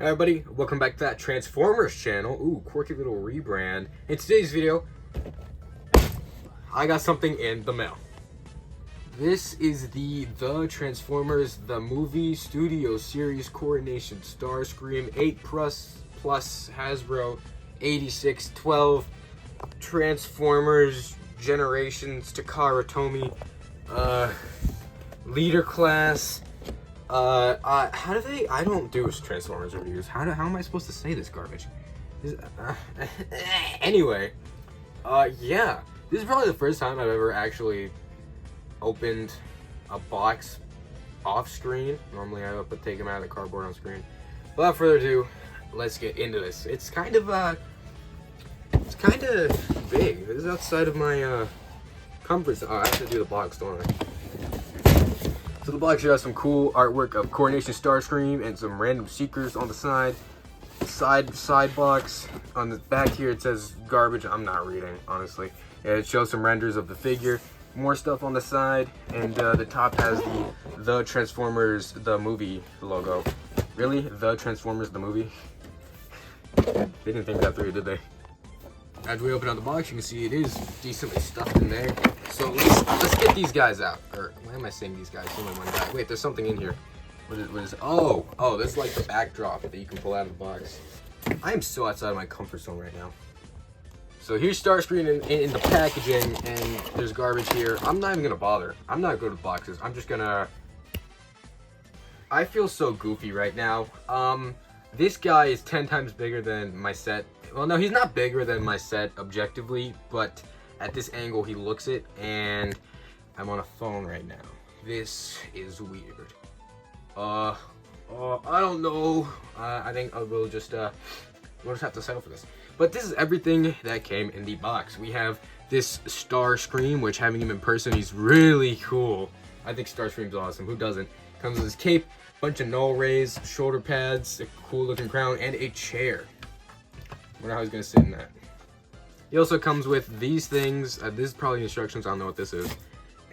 Hey everybody, welcome back to that Transformers channel. Ooh, quirky little rebrand. In today's video, I got something in the mail. This is the Transformers, the movie studio series Coronation Starscream 8 plus Hasbro 8612 Transformers Generations Takara Tomy leader class. How do they? I don't do Transformers reviews. How am I supposed to say this garbage? Anyway, yeah, this is probably the first time I've ever actually opened a box off screen. Normally I would take them out of the cardboard on screen. Without further ado, let's get into this. It's kind of big. This is outside of my comfort zone. Oh, I have to do the box, don't I? So the box here has some cool artwork of Coronation Starscream and some random seekers on the side. Side box. On the back here it says garbage. I'm not reading, honestly. Yeah, it shows some renders of the figure. More stuff on the side, and the top has the Transformers the movie logo. Really? The Transformers the movie? They didn't think that through, did they? As we open up the box, you can see it is decently stuffed in there. So let's get these guys out. Or why am I saying these guys? Only one guy. Wait, there's something in here. What is? Oh, this is like the backdrop that you can pull out of the box. I am so outside of my comfort zone right now. So here's Starscream in the packaging, and there's garbage here. I'm not even gonna bother. I'm not good with boxes. I'm just gonna. I feel so goofy right now. This guy is 10 times bigger than my set. Well, no, he's not bigger than my set objectively, but at this angle he looks it, and I'm on a phone right now. This is weird. I don't know. I think we'll just have to settle for this. But this is everything that came in the box. We have this Starscream, which having him in person, he's really cool. I think Starscream's awesome. Who doesn't? Comes with his cape, bunch of null rays, shoulder pads, a cool looking crown, and a chair. Wonder how he's gonna sit in that. He also comes with these things. This is probably instructions. I don't know what this is.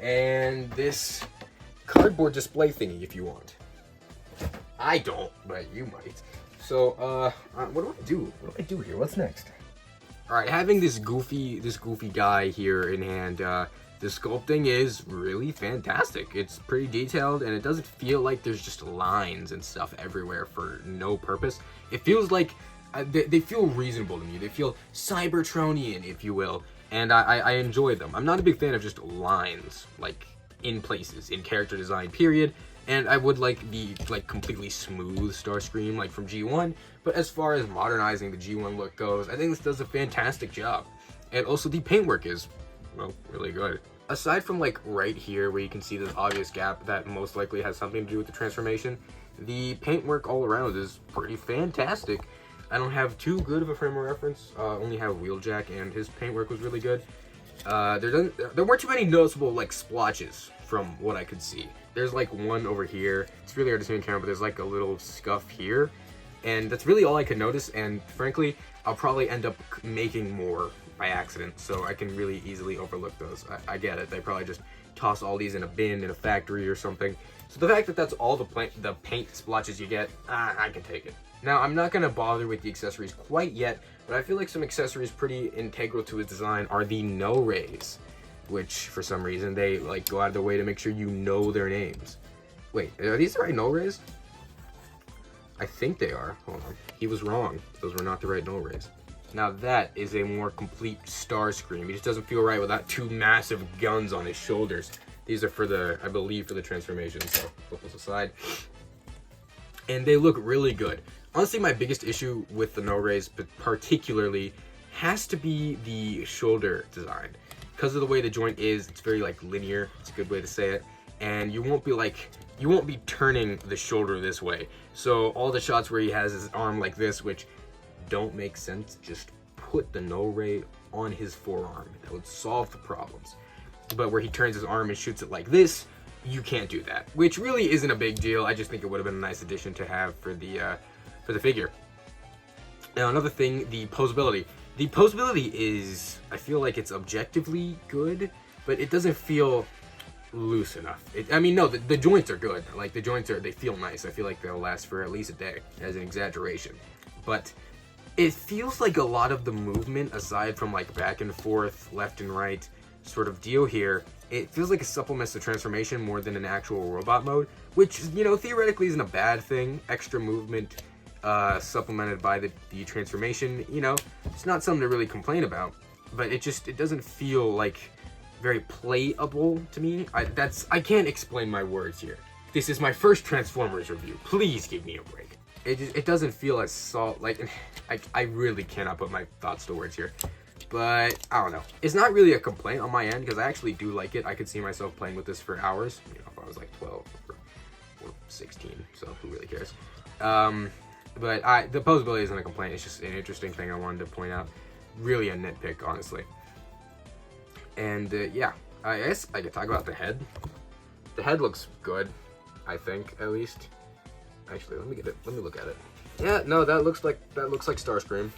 And this cardboard display thingy, if you want. I don't, but you might. So, what do I do? What do I do here? What's next? All right, having this goofy guy here in hand. The sculpting is really fantastic. It's pretty detailed, and it doesn't feel like there's just lines and stuff everywhere for no purpose. It feels like they feel reasonable to me. They feel Cybertronian, if you will, and I enjoy them. I'm not a big fan of just lines, like, in places, in character design, period. And I would like the completely smooth Starscream, like from G1. But as far as modernizing the G1 look goes, I think this does a fantastic job. And also the paintwork is, well, really good. Aside from like right here where you can see this obvious gap that most likely has something to do with the transformation, the paintwork all around is pretty fantastic. I don't have too good of a frame of reference. Only have Wheeljack, and his paintwork was really good. There weren't too many noticeable like splotches from what I could see. There's like one over here. It's really hard to see on camera, but there's like a little scuff here, and that's really all I could notice. And frankly, I'll probably end up making more by accident, so I can really easily overlook those. I get it. They probably just toss all these in a bin in a factory or something. So the fact that that's all the paint splotches you get, I can take it. Now, I'm not gonna bother with the accessories quite yet, but I feel like some accessories pretty integral to his design are the no rays, which for some reason they like go out of their way to make sure you know their names. Wait, are these the right no rays? I think they are. Hold on. He was wrong. Those were not the right no rays. Now that is a more complete Starscream. He just doesn't feel right without two massive guns on his shoulders. These are for the, I believe, for the transformation, so put those aside. And they look really good. Honestly, my biggest issue with the no rays, particularly, has to be the shoulder design. Because of the way the joint is, it's very like linear. It's a good way to say it. And you won't be turning the shoulder this way. So all the shots where he has his arm like this, which don't make sense, just put the no ray on his forearm. That would solve the problems. But where he turns his arm and shoots it like this, you can't do that. Which really isn't a big deal. I just think it would have been a nice addition to have for the figure. Now another thing, the posability. The posability is, I feel like it's objectively good, but it doesn't feel loose enough. I mean, no, the joints are good. Like, the joints they feel nice. I feel like they'll last for at least a day, as an exaggeration. But it feels like a lot of the movement, aside from like back and forth, left and right sort of deal here, it feels like it supplements the transformation more than an actual robot mode, which, you know, theoretically isn't a bad thing. Extra movement supplemented by the transformation, you know, it's not something to really complain about, but it doesn't feel like very playable to me. I can't explain my words here. This is my first Transformers review. Please give me a break. It doesn't feel as I really cannot put my thoughts to words here. But I don't know. It's not really a complaint on my end because I actually do like it. I could see myself playing with this for hours. You know, if I was like 12 or 16, so who really cares? But the posability isn't a complaint. It's just an interesting thing I wanted to point out. Really a nitpick, honestly. And yeah, I guess I could talk about the head. The head looks good, I think, at least. Actually, let me look at it. Yeah, no, that looks like Starscream.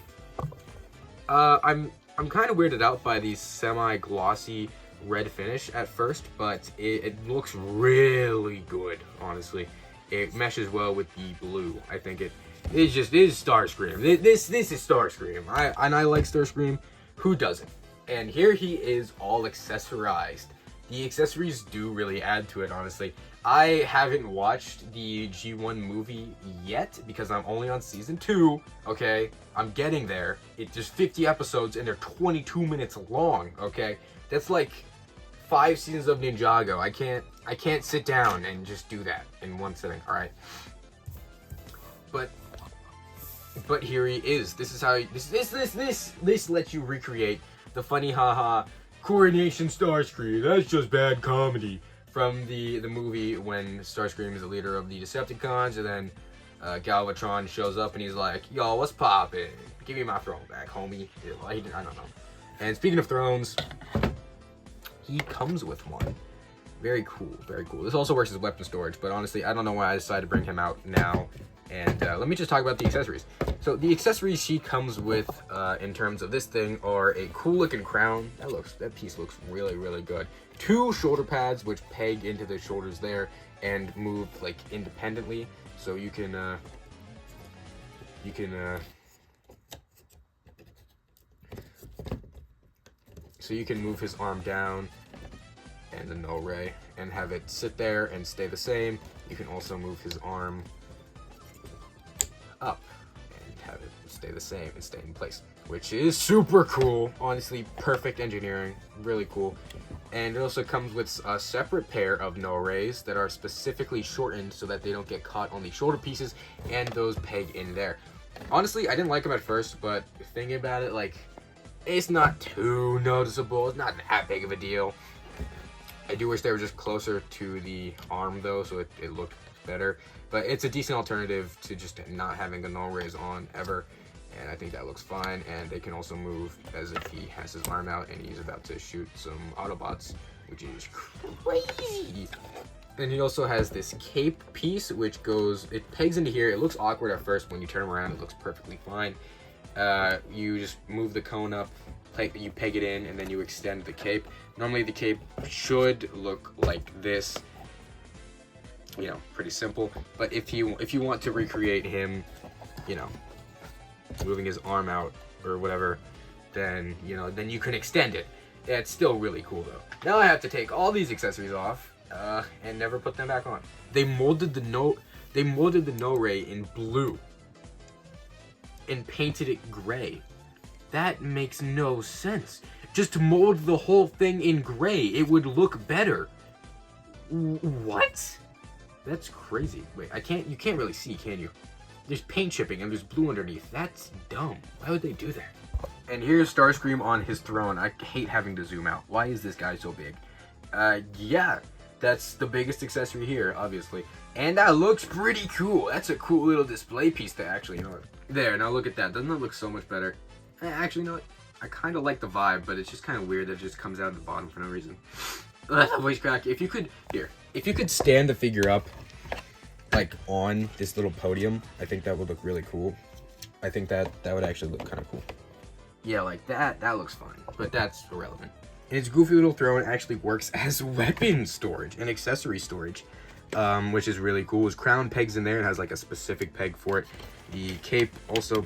I'm kind of weirded out by the semi-glossy red finish at first, but it looks really good, honestly. It meshes well with the blue. I think it is Starscream. This is Starscream. I like Starscream. Who doesn't? And here he is, all accessorized. The accessories do really add to it, honestly. I haven't watched the G1 movie yet because I'm only on season 2, okay? I'm getting there. It's just 50 episodes and they're 22 minutes long, okay? That's like 5 seasons of Ninjago. I can't sit down and just do that in one sitting, all right? But here he is. This is how this lets you recreate the funny haha Coronation Starscream. That's just bad comedy from the movie when Starscream is the leader of the Decepticons, and then Galvatron shows up and he's like, "Yo, what's poppin'? Give me my throne back, homie." I don't know. And speaking of thrones, he comes with one. Very cool, very cool. This also works as weapon storage, but honestly, I don't know why I decided to bring him out now. And let me just talk about the accessories. So the accessories he comes with in terms of this thing are a cool looking crown. That piece looks really, really good. 2 shoulder pads which peg into the shoulders there and move like independently. So you can move his arm down and the no ray and have it sit there and stay the same. You can also move his arm up and have it stay the same and stay in place, which is super cool. Honestly, perfect engineering, really cool. And it also comes with a separate pair of no rays that are specifically shortened so that they don't get caught on the shoulder pieces, and those peg in there. Honestly, I didn't like them at first, but thinking about it, like, it's not too noticeable. It's not that big of a deal. I do wish they were just closer to the arm though, so it looked better. But it's a decent alternative to just not having a no rays on ever. And I think that looks fine. And they can also move as if he has his arm out and he's about to shoot some Autobots, which is crazy. Then he also has this cape piece, which it pegs into here. It looks awkward at first. When you turn around, it looks perfectly fine. You just move the cone up, you peg it in, and then you extend the cape. Normally the cape should look like this. You know, pretty simple. But if you want to recreate him, you know, moving his arm out or whatever, then you can extend it. Yeah, it's still really cool though. Now I have to take all these accessories off and never put them back on. They molded the no ray in blue and painted it gray. That makes no sense. Just mold the whole thing in gray. It would look better. What? That's crazy. Wait, you can't really see, can you? There's paint chipping and there's blue underneath. That's dumb. Why would they do that? And here's Starscream on his throne. I hate having to zoom out. Why is this guy so big? Yeah, that's the biggest accessory here, obviously. And that looks pretty cool. That's a cool little display piece to actually, you know what? There, now look at that. Doesn't that look so much better? Actually, you know what? I kind of like the vibe, but it's just kind of weird that it just comes out of the bottom for no reason. Voice crack. If you could stand the figure up, like on this little podium, I think that would look really cool. I think that would actually look kind of cool. Yeah, like that looks fine, but that's irrelevant. And its goofy little throne actually works as weapon storage and accessory storage, which is really cool. His crown pegs in there. It has like a specific peg for it. The cape also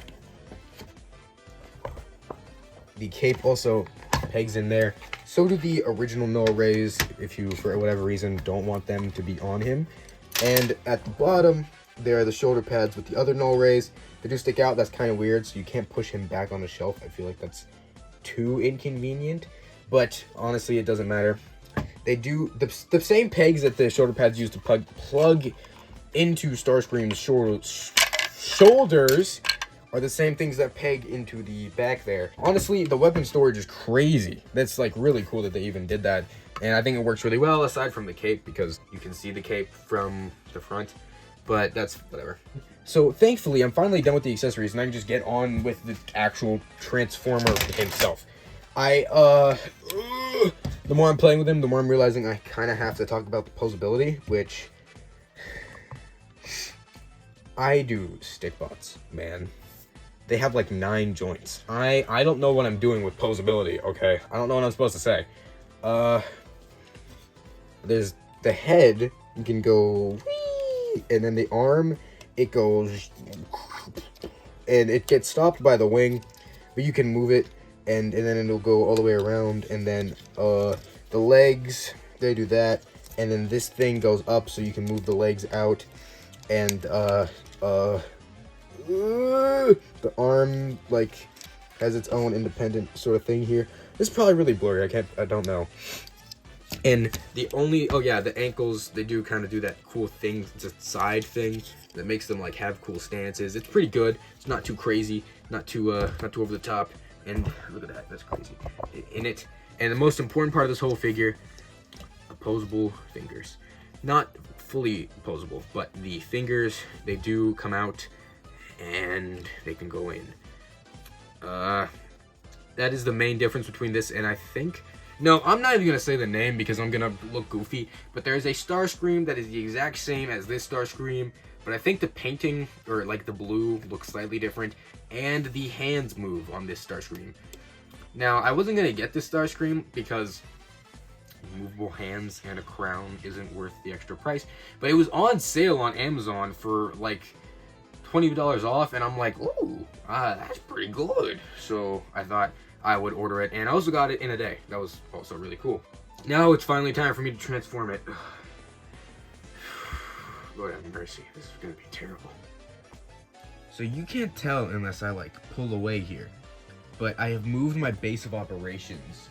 pegs in there. So do the original null rays if you, for whatever reason, don't want them to be on him. And at the bottom, there are the shoulder pads with the other null rays. They do stick out. That's kind of weird, so you can't push him back on the shelf. I feel like that's too inconvenient, but honestly, it doesn't matter. They do the same pegs that the shoulder pads use to plug into Starscream's shoulders are the same things that peg into the back there. Honestly, the weapon storage is crazy. That's like really cool that they even did that. And I think it works really well, aside from the cape, because you can see the cape from the front. But that's whatever. So thankfully, I'm finally done with the accessories, and I can just get on with the actual Transformer himself. The more I'm playing with him, the more I'm realizing I kind of have to talk about the posability, which I do Stikbots, man. They have like 9 joints. I don't know what I'm doing with posability, okay? I don't know what I'm supposed to say. There's the head, you can go whee, and then the arm, it goes, and it gets stopped by the wing, but you can move it, and then it'll go all the way around, and then the legs, they do that, and then this thing goes up so you can move the legs out, and the arm like has its own independent sort of thing here. This is probably really blurry. I don't know. And the ankles, they do kind of do that cool thing. It's a side thing that makes them like have cool stances. It's pretty good. It's not too crazy, not too over the top. And look at that, that's crazy. And the most important part of this whole figure, opposable fingers. Not fully opposable, but the fingers, they do come out and they can go in. That is the main difference between this and I think... No, I'm not even going to say the name because I'm going to look goofy, but there's a Starscream that is the exact same as this Starscream, but I think the painting, or like the blue, looks slightly different, and the hands move on this Starscream. Now, I wasn't going to get this Starscream because movable hands and a crown isn't worth the extra price, but it was on sale on Amazon for like $20 off, and I'm like, ooh, that's pretty good. So I thought I would order it, and I also got it in a day. That was also really cool. Now it's finally time for me to transform it. Lord have mercy, this is gonna be terrible. So you can't tell unless I like pull away here, but I have moved my base of operations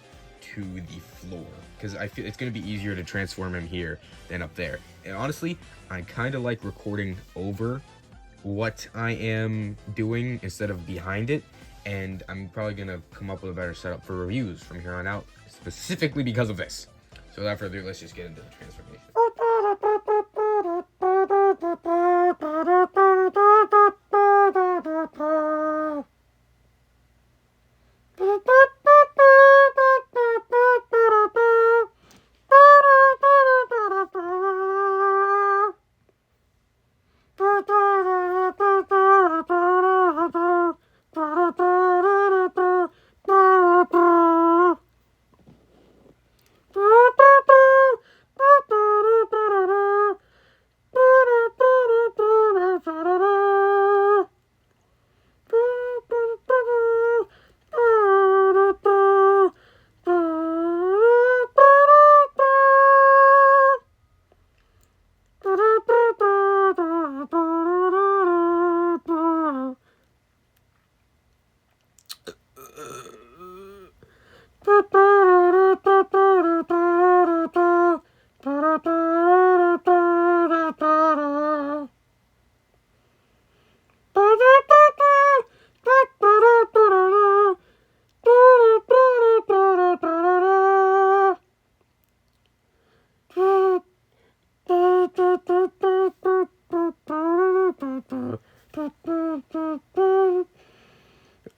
to the floor because I feel it's gonna be easier to transform him here than up there. And honestly, I kind of like recording over what I am doing instead of behind it, and I'm probably gonna come up with a better setup for reviews from here on out, specifically because of this. So without further ado, let's just get into the transformation.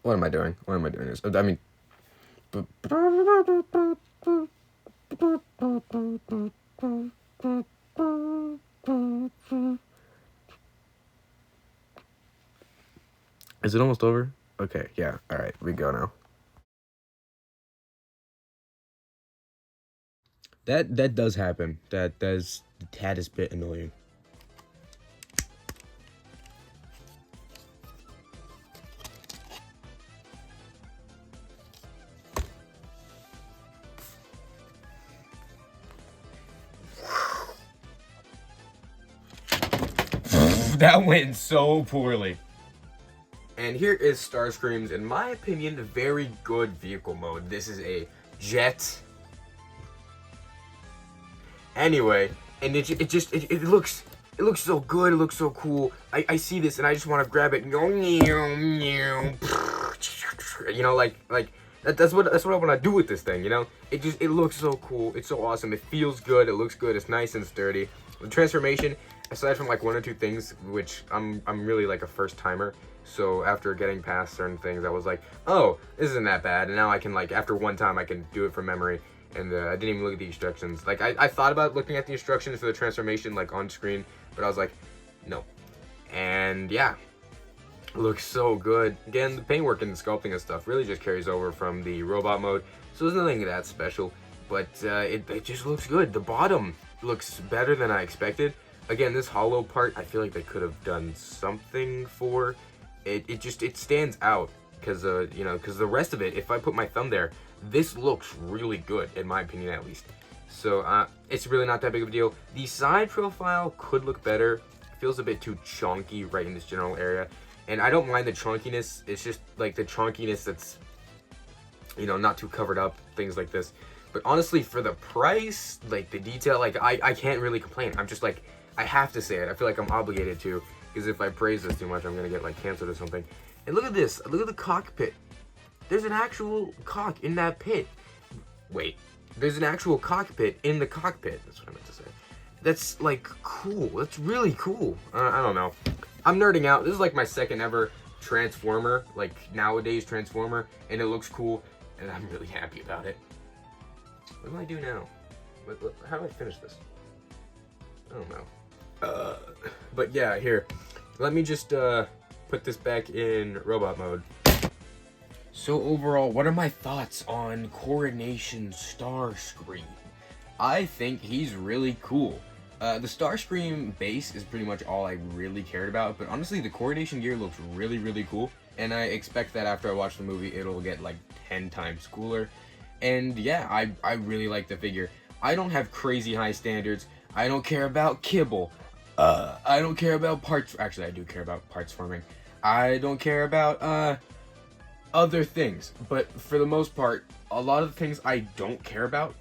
What am I doing? What am I doing? I mean... Is it almost over? Okay, yeah. Alright, we go now. That does happen. That does the tad is a bit annoying. That went so poorly. And here is Starscream's, in my opinion, very good vehicle mode. This is a jet. Anyway, and it looks so good. It looks so cool. I see this and I just want to grab it. You know, like that's what I want to do with this thing. You know, it looks so cool. It's so awesome. It feels good. It looks good. It's nice and sturdy. The transformation, aside from like one or two things, which I'm really like a first timer. So after getting past certain things, I was like, oh, this isn't that bad. And now I can, like, after one time, I can do it from memory. And I didn't even look at the instructions. Like, I thought about looking at the instructions for the transformation, like, on screen. But I was like, no. And, yeah. Looks so good. Again, the paintwork and the sculpting and stuff really just carries over from the robot mode. So there's nothing that special. But it just looks good. The bottom looks better than I expected. Again, this hollow part, I feel like they could have done something for. It stands out because you know, because the rest of it, if I put my thumb there, this looks really good in my opinion, at least. So it's really not that big of a deal. The side profile could look better. It feels a bit too chunky right in this general area, and I don't mind the chunkiness. It's just like the chunkiness that's, you know, not too covered up, things like this. But honestly, for the price, like the detail, like I can't really complain. I'm just like, I have to say it. I feel like I'm obligated to. Because if I praise this too much, I'm gonna get like canceled or something. And look at this. Look at the cockpit. There's an actual cock in that pit. Wait. There's an actual cockpit in the cockpit. That's what I meant to say. That's like cool. That's really cool. I don't know. I'm nerding out. This is like my second ever Transformer, like nowadays Transformer, and it looks cool, and I'm really happy about it. What do I do now? How do I finish this? I don't know. But yeah, here. Let me just put this back in robot mode. So overall, what are my thoughts on Coronation Starscream? I think he's really cool. The Starscream base is pretty much all I really cared about, but honestly, the Coronation gear looks really, really cool, and I expect that after I watch the movie, it'll get like 10 times cooler. And yeah, I really like the figure. I don't have crazy high standards. I don't care about kibble. I don't care about parts. Actually, I do care about parts forming. I don't care about other things, but for the most part, a lot of the things I don't care about,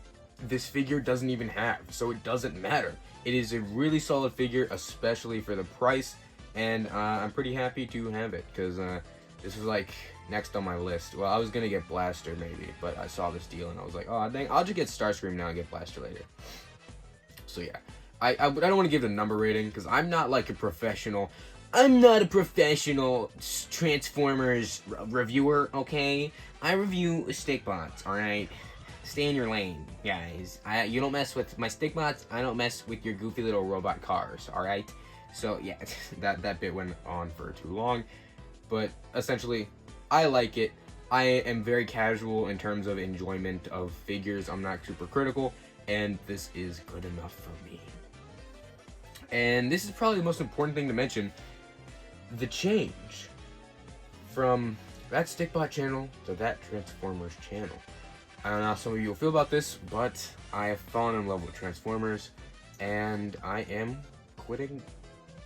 this figure doesn't even have, so it doesn't matter. It is a really solid figure, especially for the price, and I'm pretty happy to have it, because this was like next on my list. Well, I was gonna get Blaster maybe, but I saw this deal and I was like, oh dang, I'll just get Starscream now and get Blaster later. So yeah, I don't want to give it a number rating, because I'm not like a professional. I'm not a professional Transformers reviewer, okay? I review Stikbots, alright? Stay in your lane, guys. You don't mess with my Stikbots, I don't mess with your goofy little robot cars, alright? So, yeah, that bit went on for too long. But, essentially, I like it. I am very casual in terms of enjoyment of figures. I'm not super critical, and this is good enough for me. And this is probably the most important thing to mention. The change from that Stikbot channel to that Transformers channel. I don't know how some of you will feel about this, but I have fallen in love with Transformers, and I am quitting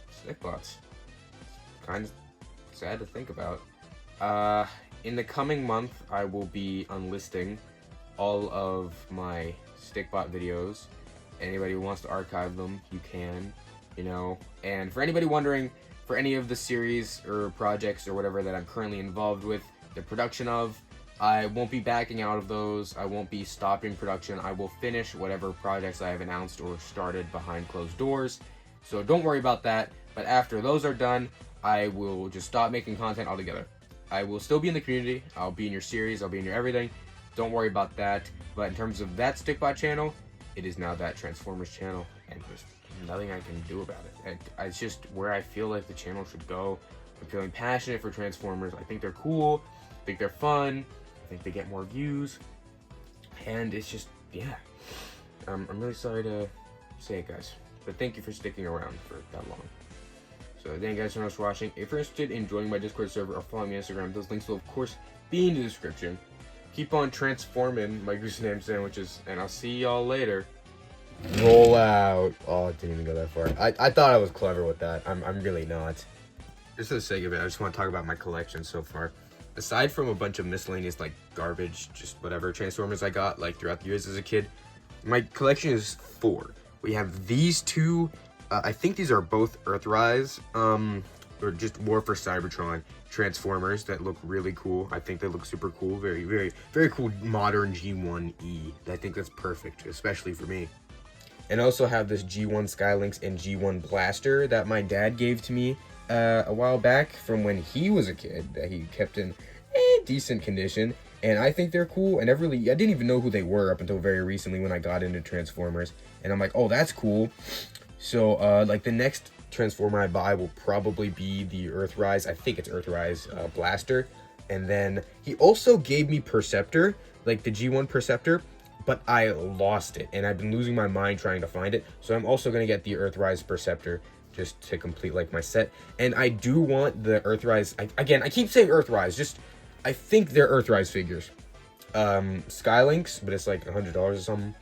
Stikbots. Kind of sad to think about. In the coming month, I will be unlisting all of my Stikbot videos. Anybody who wants to archive them, you can, you know. And for anybody wondering, for any of the series or projects or whatever that I'm currently involved with the production of, I won't be backing out of those. I won't be stopping production. I will finish whatever projects I have announced or started behind closed doors. So don't worry about that. But after those are done, I will just stop making content altogether. I will still be in the community. I'll be in your series. I'll be in your everything. Don't worry about that. But in terms of that Stikbot channel, it is now that Transformers channel, and there's nothing I can do about it. It's just where I feel like the channel should go. I'm feeling passionate for Transformers. I think they're cool. I think they're fun. I think they get more views. And it's just, yeah. I'm really sorry to say it, guys, but thank you for sticking around for that long. So thank you guys so much for watching. If you're interested in joining my Discord server or following me on Instagram, those links will of course be in the description. Keep on transforming my goose and ham sandwiches, and I'll see y'all later. Roll out. Oh, it didn't even go that far. I thought I was clever with that. I'm really not. Just for the sake of it, I just want to talk about my collection so far. Aside from a bunch of miscellaneous, like, garbage, just whatever Transformers I got, like, throughout the years as a kid, my collection is 4. We have these 2, I think these are both Earthrise, or just War for Cybertron Transformers that look really cool. I think they look super cool. Very, very, very cool modern G1E. I think that's perfect, especially for me. And I also have this G1 Skylynx and G1 Blaster that my dad gave to me a while back from when he was a kid, that he kept in decent condition. And I think they're cool. And I didn't even know who they were up until very recently when I got into Transformers. And I'm like, oh, that's cool. So, like, the next Transformer I buy will probably be the Earthrise. I think it's Earthrise Blaster. And then he also gave me Perceptor, like the G1 Perceptor, but I lost it. And I've been losing my mind trying to find it. So I'm also going to get the Earthrise Perceptor just to complete, like, my set. And I do want the Earthrise. Again, I keep saying Earthrise. Just, I think they're Earthrise figures. Skylynx, but it's like $100 or something.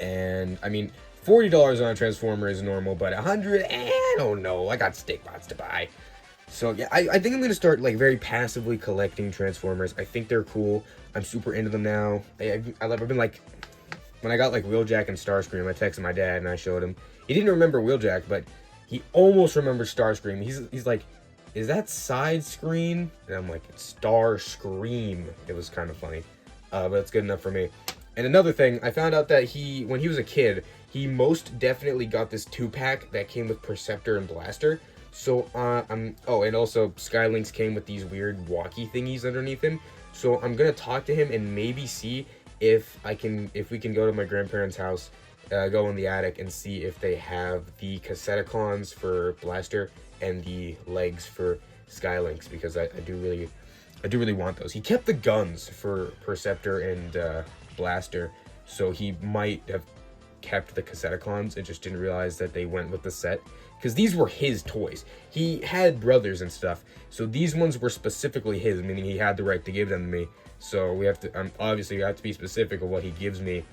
And, I mean, $40 on a Transformer is normal, but $100, I don't know. I got Stikbots to buy. So, yeah, I think I'm going to start, like, very passively collecting Transformers. I think they're cool. I'm super into them now. I've been, like, when I got, like, Wheeljack and Starscream, I texted my dad and I showed him. He didn't remember Wheeljack, but he almost remembers Starscream. He's like, is that side screen? And I'm like, it's Starscream. It was kind of funny, but it's good enough for me. And another thing, I found out that when he was a kid, he most definitely got this 2-pack that came with Perceptor and Blaster. So, oh, and also Skylynx came with these weird walkie thingies underneath him. So I'm gonna talk to him and maybe see if we can go to my grandparents' house, go in the attic and see if they have the Cassetticons for Blaster and the legs for Skylynx, because I do really want those. He kept the guns for Perceptor and Blaster, so he might have kept the Cassetticons and just didn't realize that they went with the set, because these were his toys. He had brothers and stuff, so these ones were specifically his, meaning he had the right to give them to me. So we have to, obviously we have to be specific of what he gives me.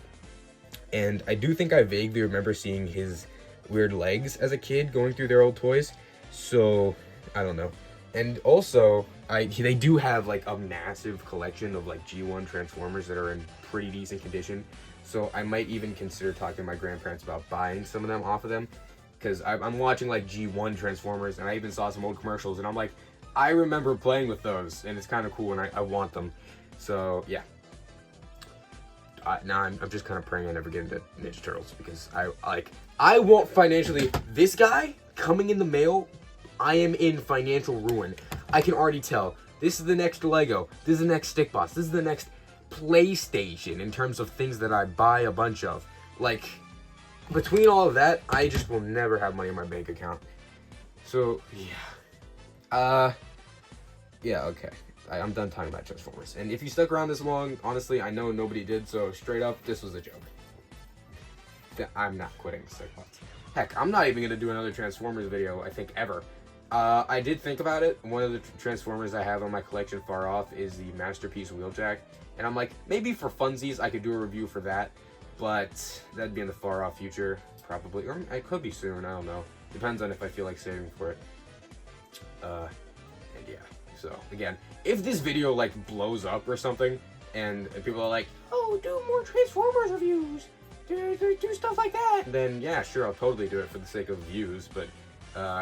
And I do think I vaguely remember seeing his weird legs as a kid going through their old toys. So, I don't know. And also, they do have, like, a massive collection of, like, G1 Transformers that are in pretty decent condition. So I might even consider talking to my grandparents about buying some of them off of them. Because I'm watching, like, G1 Transformers, and I even saw some old commercials, and I'm like, I remember playing with those, and it's kind of cool, and I want them. So, yeah. Now I'm just kind of praying I never get into Ninja Turtles, because I won't financially. This guy coming in the mail, I am in financial ruin. I can already tell. This is the next Lego. This is the next Stikbots. This is the next PlayStation in terms of things that I buy a bunch of. Like, between all of that, I just will never have money in my bank account. So, yeah. Yeah, okay. I'm done talking about Transformers. And if you stuck around this long, honestly, I know nobody did, so straight up, this was a joke. I'm not quitting Stikbots. Heck, I'm not even going to do another Transformers video, I think, ever. I did think about it. One of the Transformers I have on my collection far off is the Masterpiece Wheeljack. And I'm like, maybe for funsies, I could do a review for that. But that'd be in the far off future, probably. Or it could be soon, I don't know. Depends on if I feel like saving for it. And yeah. So, again, if this video, like, blows up or something, and people are like, oh, do more Transformers reviews, do stuff like that, then, yeah, sure, I'll totally do it for the sake of views, but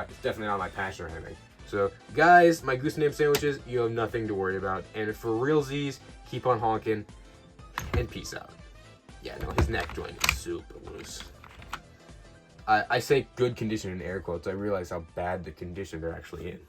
it's definitely not my passion or anything. So, guys, my goose and ham sandwiches, you have nothing to worry about, and for realsies, keep on honking, and peace out. Yeah, no, his neck joint is super loose. I say good condition in air quotes. I realize how bad the condition they're actually in.